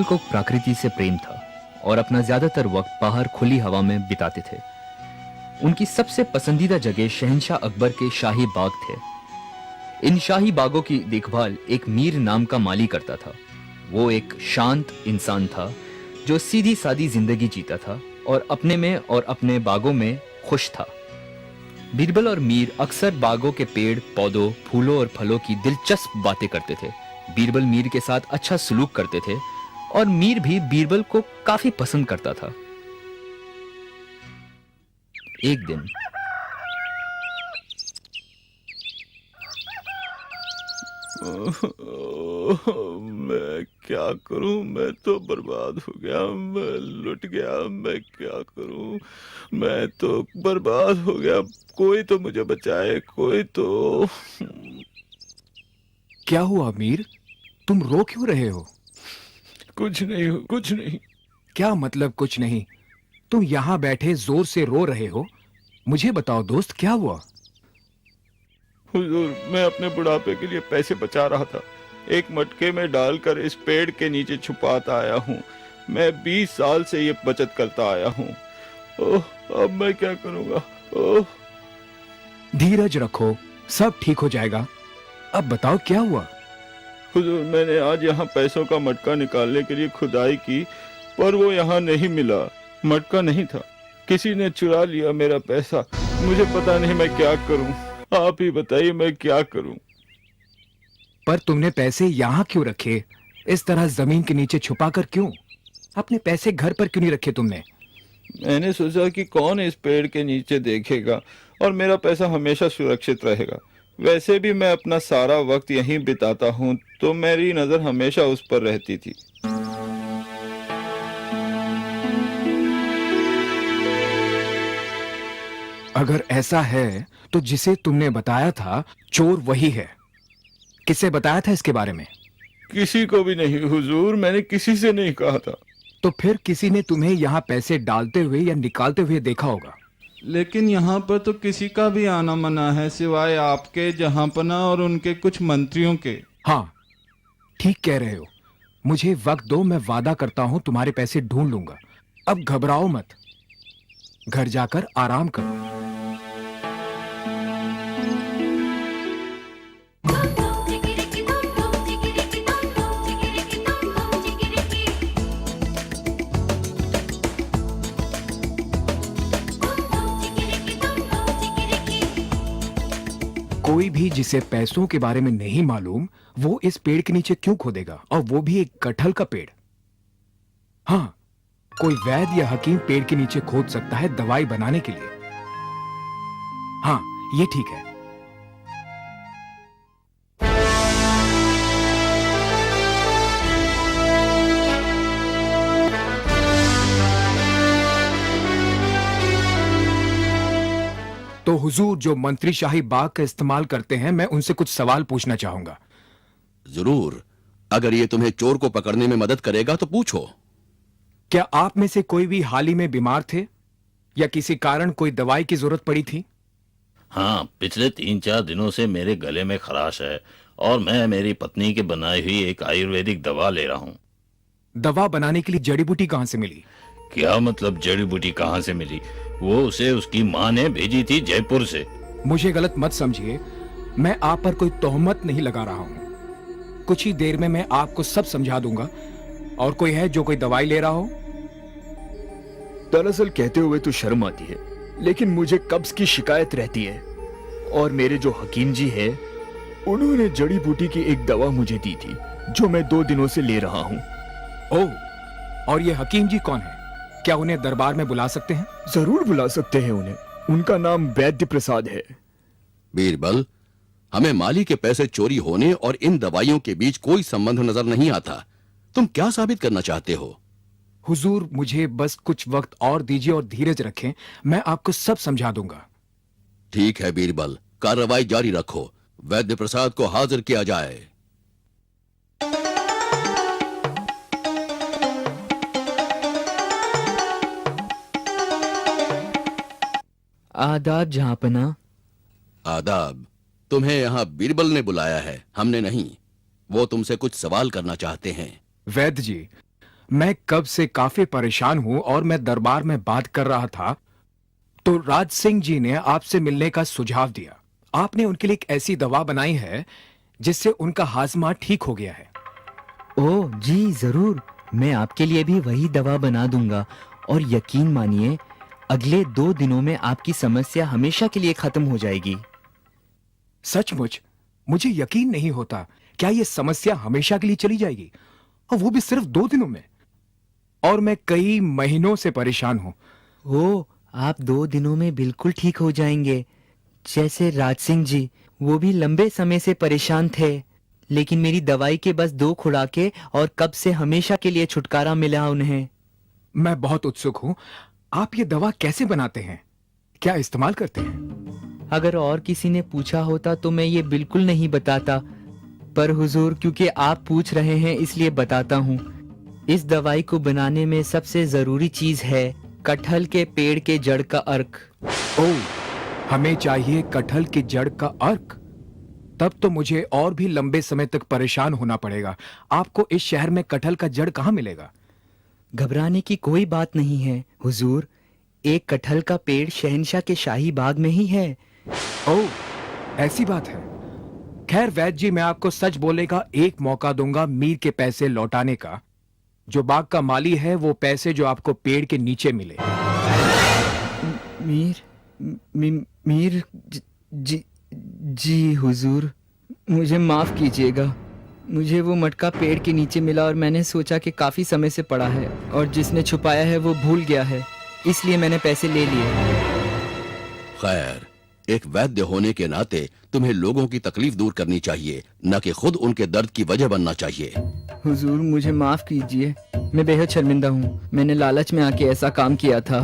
को प्रकृति से प्रेम था और अपना ज्यादातर वक्त बाहर खुली हवा में बिताते थे। उनकी सबसे पसंदीदा जगह शहंशाह अकबर के शाही बाग थे। इन शाही बागों की देखभाल एक मीर नाम का माली करता था। वो एक शांत इंसान था जो सीधी सादी जिंदगी जीता था और अपने में और अपने बागों में खुश था। बीरबल और मीर अक्सर बागों के पेड़ पौधों फूलों और फलों की दिलचस्प बातें करते थे। बीरबल मीर के साथ अच्छा सलूक करते थे और मीर भी बीरबल को काफी पसंद करता था। एक दिन मैं क्या करूं, मैं तो बर्बाद हो गया, मैं लुट गया, मैं क्या करूं, मैं तो बर्बाद हो गया। कोई तो मुझे बचाए, कोई तो। क्या हुआ मीर, तुम रो क्यों रहे हो? कुछ नहीं, कुछ नहीं। क्या मतलब कुछ नहीं? तुम यहाँ बैठे जोर से रो रहे हो। मुझे बताओ दोस्त, क्या हुआ? हुजूर, मैं अपने बुढ़ापे के लिए पैसे बचा रहा था। एक मटके में डालकर इस पेड़ के नीचे छुपाता आया हूँ। मैं 20 साल से ये बचत करता आया हूँ। ओह, अब मैं क्या करूँगा? ओह। धीरज रखो, सब ठीक हो जाएगा। अब बताओ क्या हुआ? हुजूर, मैंने आज यहाँ पैसों का मटका निकालने के लिए खुदाई की, पर वो यहाँ नहीं मिला। मटका नहीं था, किसी ने चुरा लिया मेरा पैसा। मुझे पता नहीं मैं क्या करूँ। आप ही बताइए मैं क्या करूँ। पर तुमने पैसे यहाँ क्यों रखे? इस तरह जमीन के नीचे छुपाकर क्यों? अपने पैसे घर पर क्यों नहीं रखे तुमने? मैंने सोचा कि कौन इस पेड़ के नीचे देखेगा और मेरा पैसा हमेशा सुरक्षित रहेगा। वैसे भी मैं अपना सारा वक्त यहीं बिताता हूँ, तो मेरी नजर हमेशा उस पर रहती थी। अगर ऐसा है तो जिसे तुमने बताया था चोर वही है। किससे बताया था इसके बारे में? किसी को भी नहीं हुजूर, मैंने किसी से नहीं कहा था। तो फिर किसी ने तुम्हें यहाँ पैसे डालते हुए या निकालते हुए देखा होगा। लेकिन यहाँ पर तो किसी का भी आना मना है, सिवाय आपके, जहांपना और उनके कुछ मंत्रियों के। हाँ, ठीक कह रहे हो। मुझे वक्त दो, मैं वादा करता हूँ तुम्हारे पैसे ढूंढ लूंगा। अब घबराओ मत, घर जाकर आराम करो। कोई भी जिसे पैसों के बारे में नहीं मालूम, वो इस पेड़ के नीचे क्यों खोदेगा, और वो भी एक कटहल का पेड़? हाँ, कोई वैद्य या हकीम पेड़ के नीचे खोद सकता है दवाई बनाने के लिए। हाँ, ये ठीक है। तो हुजूर, जो मंत्री शाही बाग का इस्तेमाल करते हैं, मैं उनसे कुछ सवाल पूछना चाहूंगा। जरूर, अगर ये तुम्हें चोर को पकड़ने में मदद करेगा तो पूछो। क्या आप में से कोई भी हाल ही में बीमार थे या किसी कारण कोई दवाई की जरूरत पड़ी थी? हाँ, पिछले 3-4 दिनों से मेरे गले में खराश है और मैं मेरी पत्नी की बनाई हुई एक आयुर्वेदिक दवा ले रहा हूँ। दवा बनाने के लिए जड़ी बूटी कहां से मिली? क्या मतलब जड़ी बूटी कहाँ से मिली? वो उसे उसकी माँ ने भेजी थी जयपुर से। मुझे गलत मत समझिए, मैं आप पर कोई तोहमत नहीं लगा रहा हूं। कुछ ही देर में मैं आपको सब समझा दूंगा। और कोई है जो कोई दवाई ले रहा हो? दरअसल कहते हुए तो शर्म आती है, लेकिन मुझे कब्ज की शिकायत रहती है और मेरे जो हकीम जी है, उन्होंने जड़ी बूटी की एक दवा मुझे दी थी जो मैं 2 दिनों से ले रहा हूँ। ओह, और ये हकीम जी कौन है? क्या उन्हें दरबार में बुला सकते हैं? जरूर बुला सकते हैं उन्हें। उनका नाम वैद्य प्रसाद है। बीरबल, हमें माली के पैसे चोरी होने और इन दवाइयों के बीच कोई संबंध नजर नहीं आता। तुम क्या साबित करना चाहते हो? हुजूर, मुझे बस कुछ वक्त और दीजिए और धीरज रखें, मैं आपको सब समझा दूंगा। ठीक है बीरबल, कार्रवाई जारी रखो। वैद्य प्रसाद को हाजिर किया जाए। आदाब जहांपना। आदाब। तुम्हें यहाँ बीरबल ने बुलाया है, हमने नहीं। वो तुमसे कुछ सवाल करना चाहते हैं। वैद्य जी, मैं कब से काफी परेशान हूं और मैं दरबार में बात कर रहा था तो राज सिंह जी ने आपसे मिलने का सुझाव दिया। आपने उनके लिए एक ऐसी दवा बनाई है जिससे उनका हाजमा ठीक हो गया है। ओह जी जरूर, मैं आपके लिए भी वही दवा बना दूंगा और यकीन मानिए अगले 2 दिनों में आपकी समस्या हमेशा के लिए खत्म हो जाएगी। सचमुच मुझे यकीन नहीं होता। क्या यह समस्या हमेशा के लिए चली जाएगी, और वो भी सिर्फ 2 दिनों में? और मैं कई महीनों से परेशान हूं। ओह, आप 2 दिनों में बिल्कुल ठीक हो जाएंगे। जैसे राज सिंह जी, वो भी लंबे समय से परेशान थे, लेकिन मेरी दवाई के बस 2 खुराकें और कब से हमेशा के लिए छुटकारा मिला उन्हें। मैं बहुत उत्सुक हूं। आप ये दवा कैसे बनाते हैं? क्या इस्तेमाल करते हैं? अगर और किसी ने पूछा होता तो मैं ये बिल्कुल नहीं बताता, पर हुजूर क्योंकि आप पूछ रहे हैं इसलिए बताता हूँ। इस दवाई को बनाने में सबसे जरूरी चीज है कटहल के पेड़ के जड़ का अर्क। ओह, हमें चाहिए कटहल की जड़ का अर्क। तब तो मुझे और भी लंबे समय तक परेशान होना पड़ेगा। आपको इस शहर में कटहल का जड़ कहाँ मिलेगा? घबराने की कोई बात नहीं है हुजूर, एक कटहल का पेड़ शहंशाह के शाही बाग में ही है। ओह, ऐसी बात है। खैर वैद्य जी, मैं आपको सच बोलने का एक मौका दूंगा मीर के पैसे लौटाने का। जो बाग का माली है वो पैसे जो आपको पेड़ के नीचे मिले। मीर जी हुजूर, मुझे माफ कीजिएगा। मुझे वो मटका पेड़ के नीचे मिला और मैंने सोचा कि काफी समय से पड़ा है और जिसने छुपाया है वो भूल गया है, इसलिए मैंने पैसे ले लिए। खैर, एक वैद्य होने के नाते तुम्हें लोगों की तकलीफ दूर करनी चाहिए, न कि खुद उनके दर्द की वजह बनना चाहिए। हुजूर मुझे माफ कीजिए, मैं बेहद शर्मिंदा हूँ। मैंने लालच में आके ऐसा काम किया था।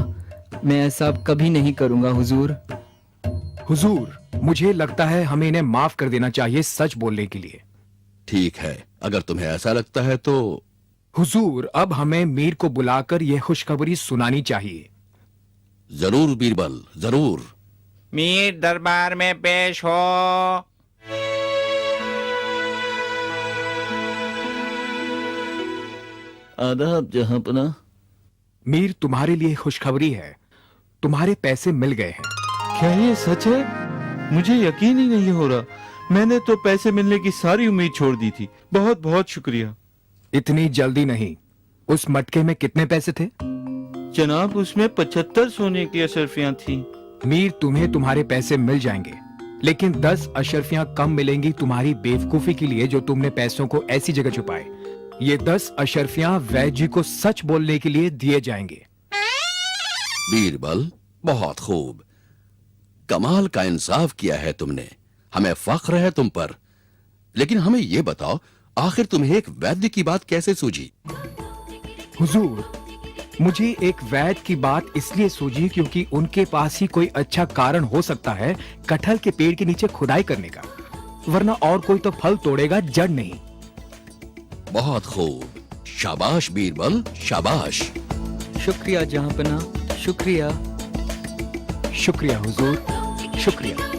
मैं ऐसा कभी नहीं करूँगा हुजूर। हुजूर, मुझे लगता है हमें इन्हें माफ कर देना चाहिए सच बोलने के लिए। ठीक है, अगर तुम्हें ऐसा लगता है तो। हुजूर, अब हमें मीर को बुलाकर यह खुशखबरी सुनानी चाहिए। जरूर बीरबल, जरूर। मीर दरबार में पेश हो। आदाब जहांपना। मीर, तुम्हारे लिए खुशखबरी है। तुम्हारे पैसे मिल गए हैं। क्या ये सच है? मुझे यकीन ही नहीं हो रहा। मैंने तो पैसे मिलने की सारी उम्मीद छोड़ दी थी। बहुत बहुत शुक्रिया। इतनी जल्दी नहीं। उस मटके में कितने पैसे थे? जनाब, उसमें 75 सोने की अशरफियां थी। मीर, तुम्हें तुम्हारे पैसे मिल जाएंगे, लेकिन 10 अशरफियां कम मिलेंगी तुम्हारी बेवकूफी के लिए जो तुमने पैसों को ऐसी जगह छुपाए। ये 10 अशरफियां वैद्य जी को सच बोलने के लिए दिए जाएंगे। बीरबल, बहुत खूब। कमाल का इंसाफ किया है तुमने। हमें फख्र है तुम पर। लेकिन हमें यह बताओ, आखिर तुम्हें एक वैद्य की बात कैसे सूझी? हुजूर, मुझे एक वैद्य की बात इसलिए सूझी क्योंकि उनके पास ही कोई अच्छा कारण हो सकता है कटहल के पेड़ के नीचे खुदाई करने का, वरना और कोई तो फल तोड़ेगा, जड़ नहीं। बहुत खूब। शाबाश बीरबल, शाबाश। शुक्रिया जहांपना, शुक्रिया। शुक्रिया हुजूर, शुक्रिया।